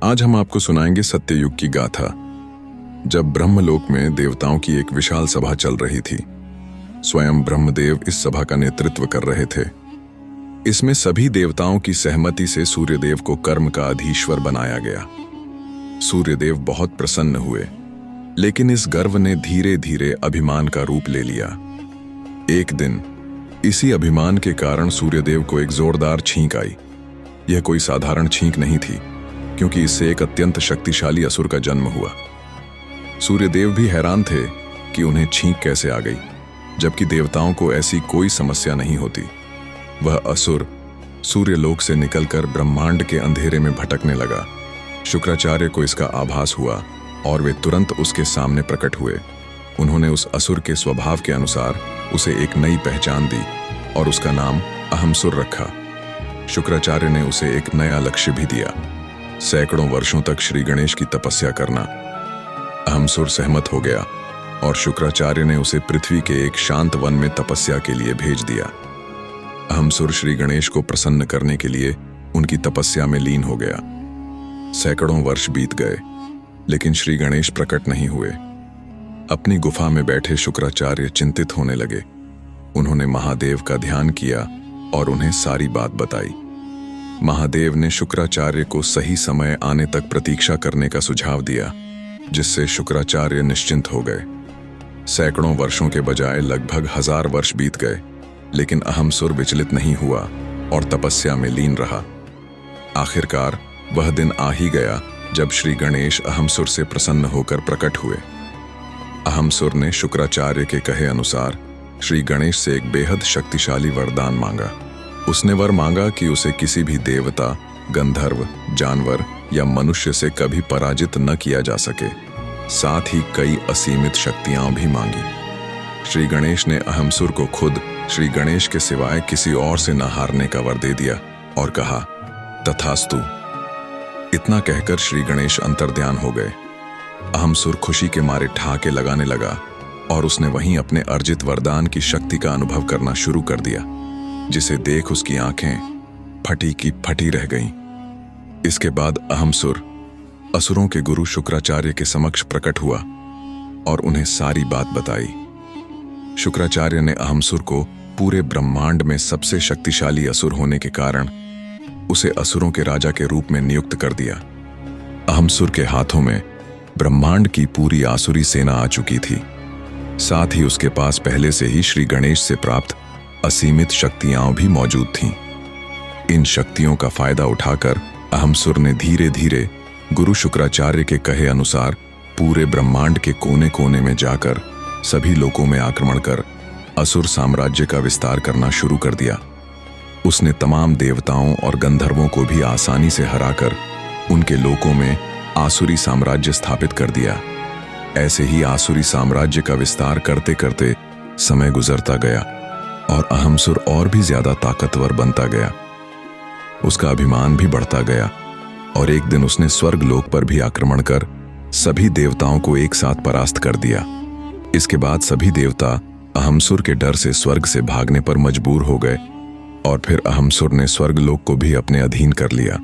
आज हम आपको सुनाएंगे सत्ययुग की गाथा। जब ब्रह्मलोक में देवताओं की एक विशाल सभा चल रही थी। स्वयं ब्रह्मदेव इस सभा का नेतृत्व कर रहे थे। इसमें सभी देवताओं की सहमति से सूर्यदेव को कर्म का अधीश्वर बनाया गया। सूर्यदेव बहुत प्रसन्न हुए, लेकिन इस गर्व ने धीरे धीरे अभिमान का रूप ले लिया। एक दिन इसी अभिमान के कारण सूर्यदेव को एक जोरदार छींक आई। यह कोई साधारण छींक नहीं थी, क्योंकि इससे एक अत्यंत शक्तिशाली असुर का जन्म हुआ। सूर्यदेव भी हैरान थे कि उन्हें छींक कैसे आ गई, जबकि देवताओं को ऐसी कोई समस्या नहीं होती। वह असुर सूर्यलोक से निकलकर ब्रह्मांड के अंधेरे में भटकने लगा। शुक्राचार्य को इसका आभास हुआ और वे तुरंत उसके सामने प्रकट हुए। उन्होंने उस असुर के स्वभाव के अनुसार उसे एक नई पहचान दी और उसका नाम अहमसुर रखा। शुक्राचार्य ने उसे एक नया लक्ष्य भी दिया, सैकड़ों वर्षों तक श्री गणेश की तपस्या करना। अहमसुर सहमत हो गया और शुक्राचार्य ने उसे पृथ्वी के एक शांत वन में तपस्या के लिए भेज दिया। अहमसुर श्री गणेश को प्रसन्न करने के लिए उनकी तपस्या में लीन हो गया। सैकड़ों वर्ष बीत गए, लेकिन श्री गणेश प्रकट नहीं हुए। अपनी गुफा में बैठे शुक्राचार्य चिंतित होने लगे। उन्होंने महादेव का ध्यान किया और उन्हें सारी बात बताई। महादेव ने शुक्राचार्य को सही समय आने तक प्रतीक्षा करने का सुझाव दिया, जिससे शुक्राचार्य निश्चिंत हो गए। सैकड़ों वर्षों के बजाय लगभग 1000 वर्ष बीत गए, लेकिन अहमसुर विचलित नहीं हुआ और तपस्या में लीन रहा। आखिरकार वह दिन आ ही गया जब श्री गणेश अहमसुर से प्रसन्न होकर प्रकट हुए। अहमसुर ने शुक्राचार्य के कहे अनुसार श्री गणेश से एक बेहद शक्तिशाली वरदान मांगा। उसने वर मांगा कि उसे किसी भी देवता, गंधर्व, जानवर या मनुष्य से कभी पराजित न किया जा सके। साथ ही कई असीमित शक्तियां भी मांगी। श्री गणेश ने अहमसुर को खुद श्री गणेश के सिवाय किसी और से न हारने का वर दे दिया और कहा, तथास्तु। इतना कहकर श्री गणेश अंतर्ध्यान हो गए। अहमसुर खुशी के मारे ठहाके लगाने लगा और उसने वहीं अपने अर्जित वरदान की शक्ति का अनुभव करना शुरू कर दिया, जिसे देख उसकी आंखें फटी की फटी रह गईं। इसके बाद अहमसुर असुरों के गुरु शुक्राचार्य के समक्ष प्रकट हुआ और उन्हें सारी बात बताई। शुक्राचार्य ने अहमसुर को पूरे ब्रह्मांड में सबसे शक्तिशाली असुर होने के कारण उसे असुरों के राजा के रूप में नियुक्त कर दिया। अहमसुर के हाथों में ब्रह्मांड की पूरी आसुरी सेना आ चुकी थी। साथ ही उसके पास पहले से ही श्री गणेश से प्राप्त असीमित शक्तियां भी मौजूद थीं। इन शक्तियों का फायदा उठाकर अहमसुर ने धीरे धीरे गुरु शुक्राचार्य के कहे अनुसार पूरे ब्रह्मांड के कोने कोने में जाकर सभी लोकों में आक्रमण कर असुर साम्राज्य का विस्तार करना शुरू कर दिया। उसने तमाम देवताओं और गंधर्वों को भी आसानी से हराकर उनके लोकों में आसुरी साम्राज्य स्थापित कर दिया। ऐसे ही आसुरी साम्राज्य का विस्तार करते करते समय गुजरता गया और अहमसुर और भी ज्यादा ताकतवर बनता गया। उसका अभिमान भी बढ़ता गया और एक दिन उसने स्वर्ग लोक पर भी आक्रमण कर सभी देवताओं को एक साथ परास्त कर दिया। इसके बाद सभी देवता अहमसुर के डर से स्वर्ग से भागने पर मजबूर हो गए और फिर अहमसुर ने स्वर्ग लोक को भी अपने अधीन कर लिया।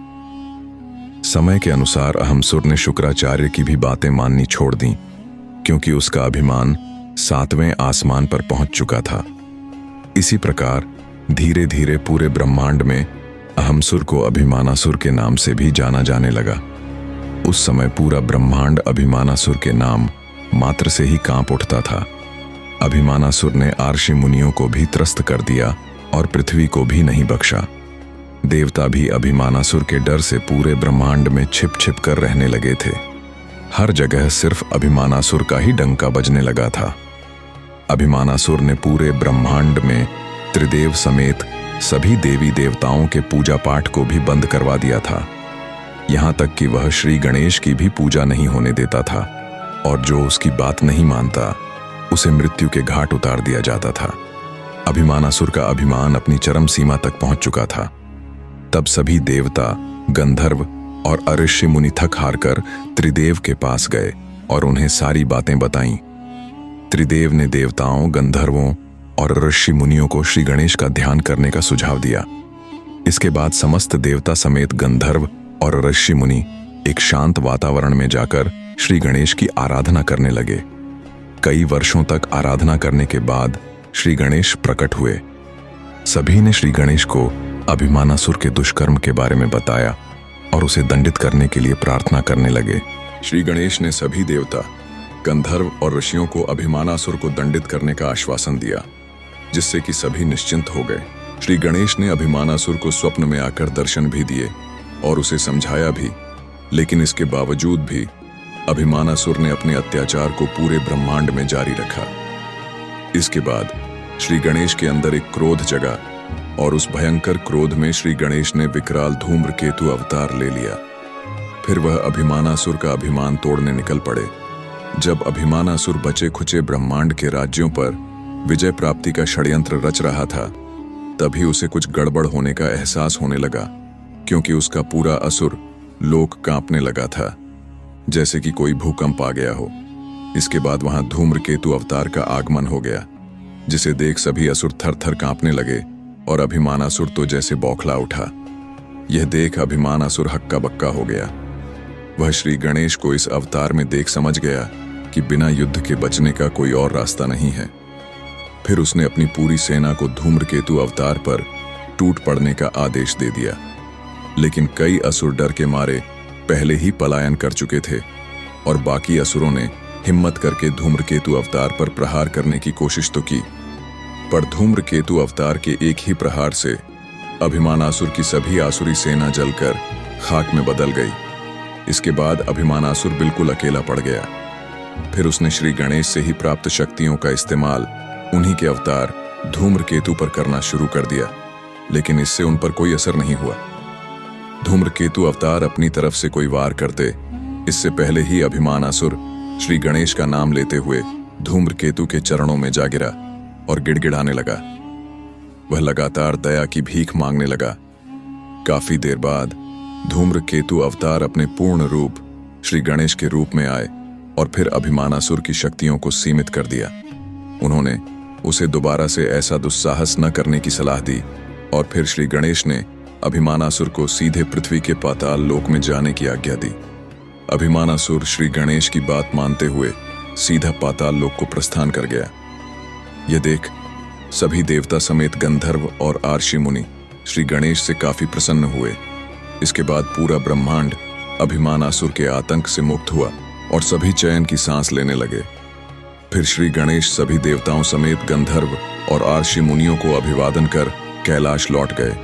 समय के अनुसार अहमसुर ने शुक्राचार्य की भी बातें माननी छोड़ दी, क्योंकि उसका अभिमान 7वें आसमान पर पहुंच चुका था। इसी प्रकार धीरे धीरे पूरे ब्रह्मांड में अहमसुर को अभिमानासुर के नाम से भी जाना जाने लगा। उस समय पूरा ब्रह्मांड अभिमानासुर के नाम मात्र से ही कांप उठता था। अभिमानासुर ने आर्षि मुनियों को भी त्रस्त कर दिया और पृथ्वी को भी नहीं बख्शा। देवता भी अभिमानासुर के डर से पूरे ब्रह्मांड में छिप छिप कर रहने लगे थे। हर जगह सिर्फ अभिमानासुर का ही डंका बजने लगा था। अभिमानासुर ने पूरे ब्रह्मांड में त्रिदेव समेत सभी देवी देवताओं के पूजा पाठ को भी बंद करवा दिया था। यहाँ तक कि वह श्री गणेश की भी पूजा नहीं होने देता था और जो उसकी बात नहीं मानता उसे मृत्यु के घाट उतार दिया जाता था। अभिमानासुर का अभिमान अपनी चरम सीमा तक पहुंच चुका था। तब सभी देवता, गंधर्व और अऋषि मुनि थक हारकर त्रिदेव के पास गए और उन्हें सारी बातें बताईं। त्रिदेव ने देवताओं, गंधर्वों और ऋषि मुनियों को श्री गणेश का ध्यान करने का सुझाव दिया। इसके बाद समस्त देवता समेत गंधर्व और ऋषि मुनि एक शांत वातावरण में जाकर श्री गणेश की आराधना करने लगे। कई वर्षों तक आराधना करने के बाद श्री गणेश प्रकट हुए। सभी ने श्री गणेश को अभिमानासुर के दुष्कर्म के बारे में बताया और उसे दंडित करने के लिए प्रार्थना करने लगे। श्री गणेश ने सभी देवता, गंधर्व और ऋषियों को अभिमानासुर को दंडित करने का आश्वासन दिया, जिससे कि सभी निश्चिंत हो गए। श्री गणेश ने अभिमानासुर को स्वप्न में आकर दर्शन भी दिए और उसे समझाया भी, लेकिन इसके बावजूद भी अभिमानासुर ने अपने अत्याचार को पूरे ब्रह्मांड में जारी रखा। इसके बाद श्री गणेश के अंदर एक क्रोध जगा और उस भयंकर क्रोध में श्री गणेश ने विकराल धूम्रकेतु अवतार ले लिया। फिर वह अभिमानासुर का अभिमान तोड़ने निकल पड़े। जब अभिमानासुर बचे खुचे ब्रह्मांड के राज्यों पर विजय प्राप्ति का षड्यंत्र रच रहा था, तभी उसे कुछ गड़बड़ होने का एहसास होने लगा, क्योंकि उसका पूरा असुर लोक कांपने लगा था, जैसे कि कोई भूकंप आ गया हो। इसके बाद वहां धूम्रकेतु अवतार का आगमन हो गया, जिसे देख सभी असुर थर थर कांपने लगे और अभिमानासुर तो जैसे बौखला उठा। यह देख अभिमानासुर हक्का बक्का हो गया। वह श्री गणेश को इस अवतार में देख समझ गया कि बिना युद्ध के बचने का कोई और रास्ता नहीं है। फिर उसने अपनी पूरी सेना को धूम्रकेतु अवतार पर टूट पड़ने का आदेश दे दिया। लेकिन कई असुर डर के मारे पहले ही पलायन कर चुके थे और बाकी असुरों ने हिम्मत करके धूम्रकेतु अवतार पर प्रहार करने की कोशिश तो की, पर धूम्रकेतु अवतार के एक ही प्रहार से अभिमानासुर की सभी आसुरी सेना जलकर खाक में बदल गई। इसके बाद अभिमानासुर बिल्कुल अकेला पड़ गया। फिर उसने श्री गणेश से ही प्राप्त शक्तियों का इस्तेमाल उन्हीं के अवतार धूम्रकेतु पर करना शुरू कर दिया, लेकिन इससे उन पर कोई असर नहीं हुआ। धूम्रकेतु अवतार अपनी तरफ से कोई वार करते, इससे पहले ही अभिमानासुर श्री गणेश का नाम लेते हुए धूम्रकेतु के चरणों में जा गिरा और गिड़गिड़ाने लगा। वह लगातार दया की भीख मांगने लगा। काफी देर बाद धूम्रकेतु अवतार अपने पूर्ण रूप श्री गणेश के रूप में आए और फिर अभिमानासुर की शक्तियों को सीमित कर दिया। उन्होंने उसे दोबारा से ऐसा दुस्साहस न करने की सलाह दी और फिर श्री गणेश ने अभिमानासुर को सीधे पृथ्वी के पाताल लोक में जाने की आज्ञा दी। अभिमानासुर श्री गणेश की बात मानते हुए सीधा पाताल लोक को प्रस्थान कर गया। यह देख सभी देवता समेत गंधर्व और आर्षि मुनि श्री गणेश से काफी प्रसन्न हुए। इसके बाद पूरा ब्रह्मांड अभिमानासुर के आतंक से मुक्त हुआ और सभी चैन की सांस लेने लगे। फिर श्री गणेश सभी देवताओं समेत गंधर्व और आर्षि मुनियों को अभिवादन कर कैलाश लौट गए।